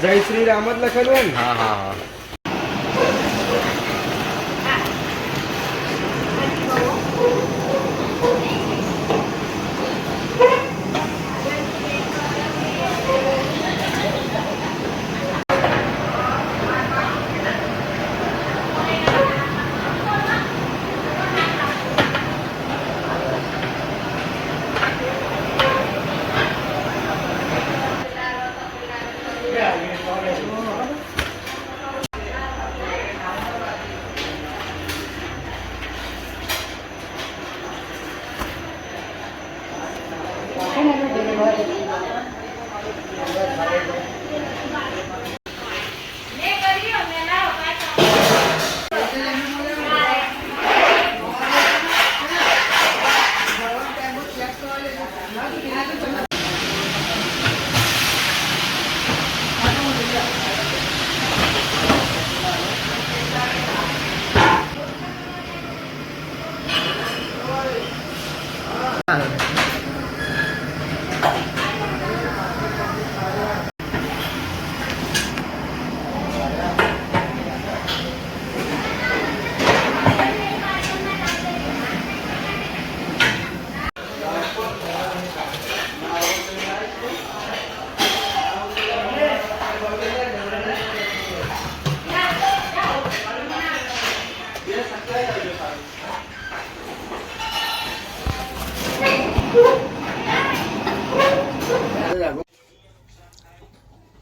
जय श्री राम लखेलू। हाँ हाँ हाँ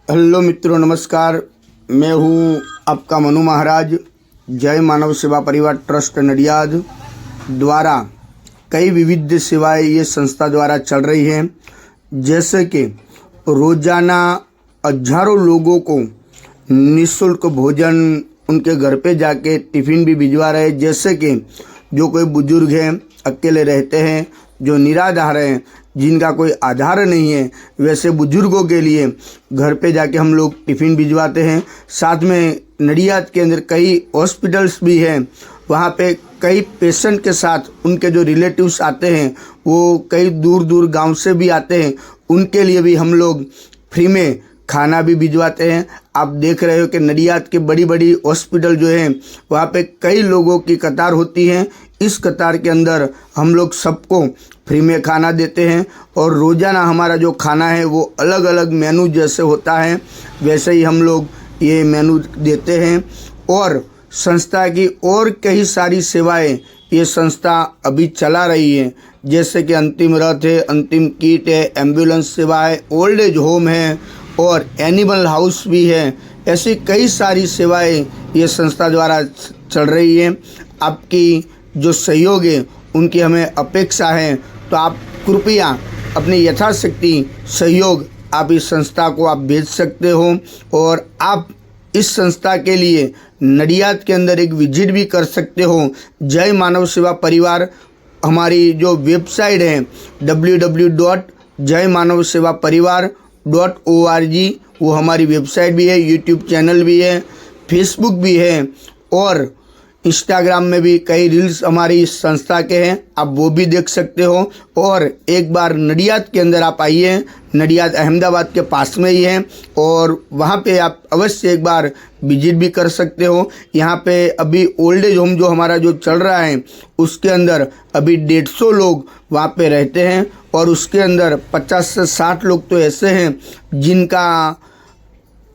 हेलो मित्रों, नमस्कार। मैं हूं आपका मनु महाराज। जय मानव सेवा परिवार ट्रस्ट नडियाद द्वारा कई विविध सेवाएं ये संस्था द्वारा चल रही हैं, जैसे कि रोजाना हजारों लोगों को निःशुल्क भोजन उनके घर पे जाके टिफ़िन भी भिजवा रहे हैं। जैसे कि जो कोई बुजुर्ग हैं, अकेले रहते हैं, जो निराधार हैं, जिनका कोई आधार नहीं है, वैसे बुजुर्गों के लिए घर पे जाके हम लोग टिफ़िन भिजवाते हैं। साथ में नडियाद के अंदर कई हॉस्पिटल्स भी हैं, वहाँ पे कई पेशेंट के साथ उनके जो रिलेटिव्स आते हैं, वो कई दूर दूर गांव से भी आते हैं, उनके लिए भी हम लोग फ्री में खाना भी भिजवाते हैं। आप देख रहे हो कि नडियाद के बड़ी बड़ी हॉस्पिटल जो हैं, वहाँ पे कई लोगों की कतार होती है। इस कतार के अंदर हम लोग सबको फ्री में खाना देते हैं और रोज़ाना हमारा जो खाना है वो अलग अलग मेनू जैसे होता है वैसे ही हम लोग ये मेनू देते हैं। और संस्था की और कई सारी सेवाएं ये संस्था अभी चला रही है, जैसे कि अंतिम रथ है, अंतिम किट है, एम्बुलेंस सेवा है, ओल्ड एज होम है और एनिमल हाउस भी है। ऐसी कई सारी सेवाएं ये संस्था द्वारा चल रही है। आपकी जो सहयोग है उनकी हमें अपेक्षा है, तो आप कृपया अपनी यथाशक्ति सहयोग आप इस संस्था को आप भेज सकते हो। और आप इस संस्था के लिए नडियाद के अंदर एक विजिट भी कर सकते हो। जय मानव सेवा परिवार हमारी जो वेबसाइट है www.jaymanavsevaparivar.org, वो हमारी वेबसाइट भी है, यूट्यूब चैनल भी है, फेसबुक भी है और इंस्टाग्राम में भी कई रील्स हमारी इस संस्था के हैं, आप वो भी देख सकते हो। और एक बार नडियाद के अंदर आप आइए, नडियाद अहमदाबाद के पास में ही है और वहाँ पे आप अवश्य एक बार विजिट भी कर सकते हो। यहाँ पे अभी ओल्ड एज होम जो हमारा जो चल रहा है उसके अंदर अभी 150 लोग वहाँ पे रहते हैं और उसके अंदर 50 से 60 लोग तो ऐसे हैं जिनका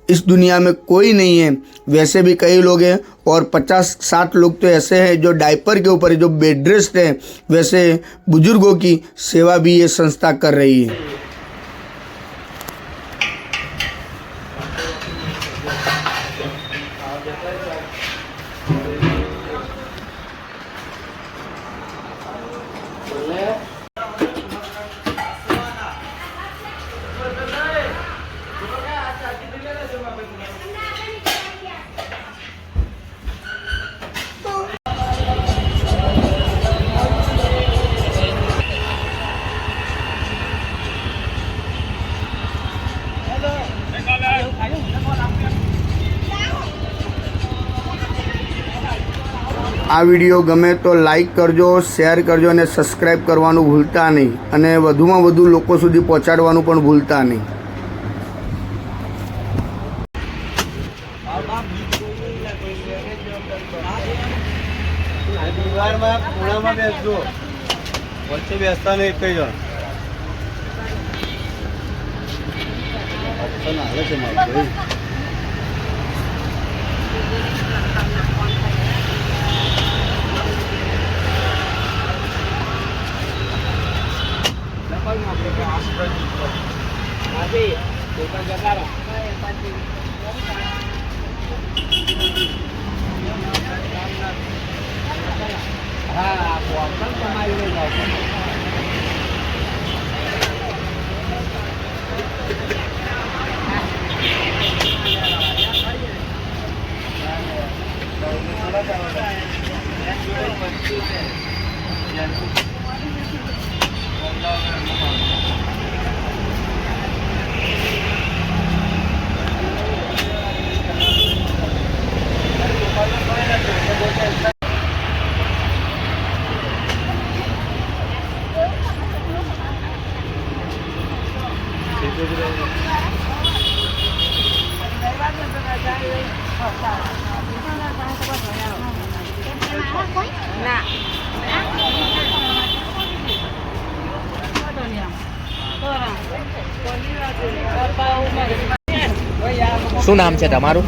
इस दुनिया में कोई नहीं है, वैसे भी कई लोग हैं। और 50-60 लोग तो ऐसे हैं जो डायपर के ऊपर जो बेड रेस्ट है, वैसे बुजुर्गों की सेवा भी ये संस्था कर रही है। આ વિડીયો ગમે તો લાઈક કરજો, શેર કરજો અને સબસ્ક્રાઈબ કરવાનું ભૂલતા નહીં અને વધુમાં વધુ લોકો સુધી પહોંચાડવાનું પણ ભૂલતા નહીં. ખૂણામાં બેસજો, વચ્ચે બેસતા નહીં કઈ જણ. આવે છે મારું ભાઈ. શું નામ છે તમારું?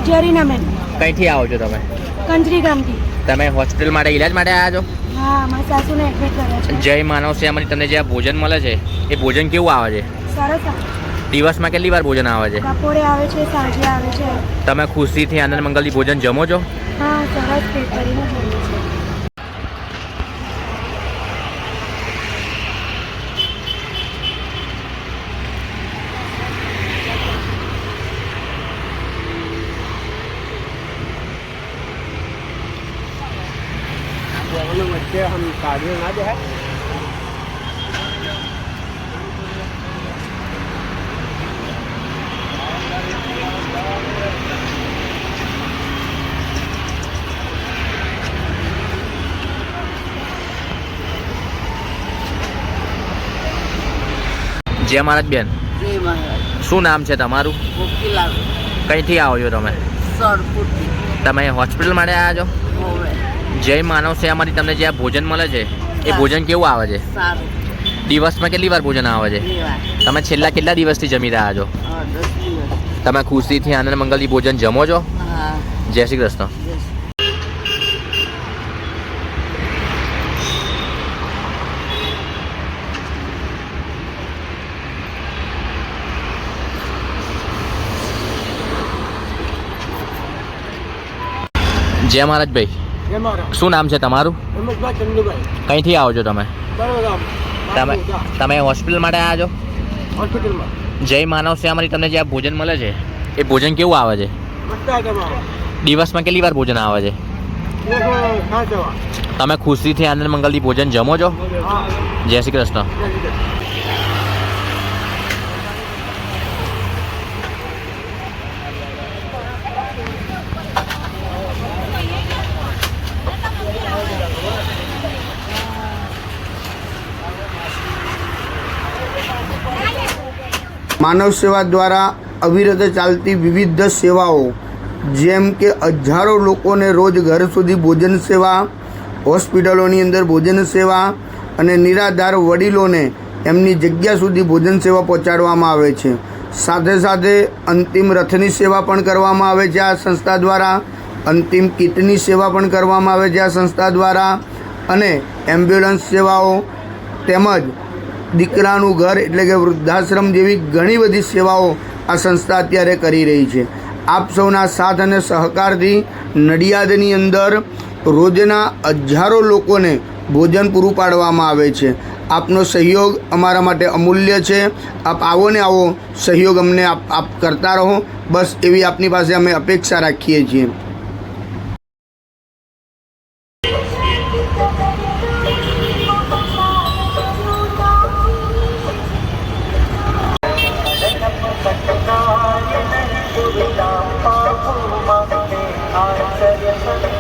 જરીના મેમ. કઈથી આવો છો તમે? કંજરી ગામથી. તમે હોસ્પિટલ માટે ઈલાજ માટે આવ્યા છો? હા, મારા સાસુને એડમિટ કર્યા છે. જય માનવ સેવામાંથી તમને જે આ ભોજન મળે છે એ ભોજન કેવું આવે છે? સરસ આવે. દિવસમાં કેટલી વાર ભોજન આવે છે? બપોરે આવે છે, સાંજે આવે છે. તમે ખુશીથી આનંદ મંગલથી ભોજન જમો છો? હા, સરસ પેટ ભરીને જમીએ છે. वच्चे हम काढ़े ना दे है. જય મહારાજ બેન, શું નામ છે તમારું? કઈથી આવો છો તમે? તમે હોસ્પિટલ માટે આવ્યા છો? જય માનવ સેવામાંથી તમને જે આ ભોજન મળે છે એ ભોજન કેવું આવે છે? દિવસમાં કેટલી વાર ભોજન આવે છે? તમે છેલ્લા કેટલા દિવસથી જમી રહ્યા છો? તમે ખુશીથી આનંદ મંગલથી ભોજન જમો છો? જય શ્રી કૃષ્ણ. જય મહારાજ ભાઈ, શું નામ છે તમારું? કઈથી આવો છો તમે? તમે હોસ્પિટલ માટે આવ્યા છો? જય માનવ સેવામાંથી તમને જે આ ભોજન મળે છે એ ભોજન કેવું આવે છે? દિવસમાં કેટલી વાર ભોજન આવે છે? તમે ખુશીથી આનંદ મંગલથી ભોજન જમો છો? જય શ્રી કૃષ્ણ. માનવ સેવા દ્વારા અવિરત ચાલતી વિવિધ સેવાઓ જેમ કે હજારો લોકોને રોજ ઘર સુધી ભોજન સેવા, હોસ્પિટલોની અંદર ભોજન સેવા અને નિરાધાર વડીલોને એમની જગ્યા સુધી ભોજન સેવા પહોંચાડવામાં આવે છે. સાથે સાથે અંતિમ રથની સેવા પણ કરવામાં આવે છે આ સંસ્થા દ્વારા. અંતિમ કીટની સેવા પણ કરવામાં આવે છે આ સંસ્થા દ્વારા અને એમ્બ્યુલન્સ સેવાઓ તેમજ દીકરાનું ઘર એટલે કે વૃદ્ધાશ્રમ જેવી ઘણી બધી સેવાઓ આ સંસ્થા અત્યારે કરી રહી છે. આપ સૌના સાથ અને સહકારથી નડિયાદની અંદર રોજના હજારો લોકોને ભોજન પૂરું પાડવામાં આવે છે. આપનો સહયોગ અમારા માટે અમૂલ્ય છે. આપ આવો ને આવો સહયોગ અમને આપ કરતા રહો, બસ એવી આપની પાસે અમે અપેક્ષા રાખીએ છીએ. सुविधा पापू मांगते आश्चर्य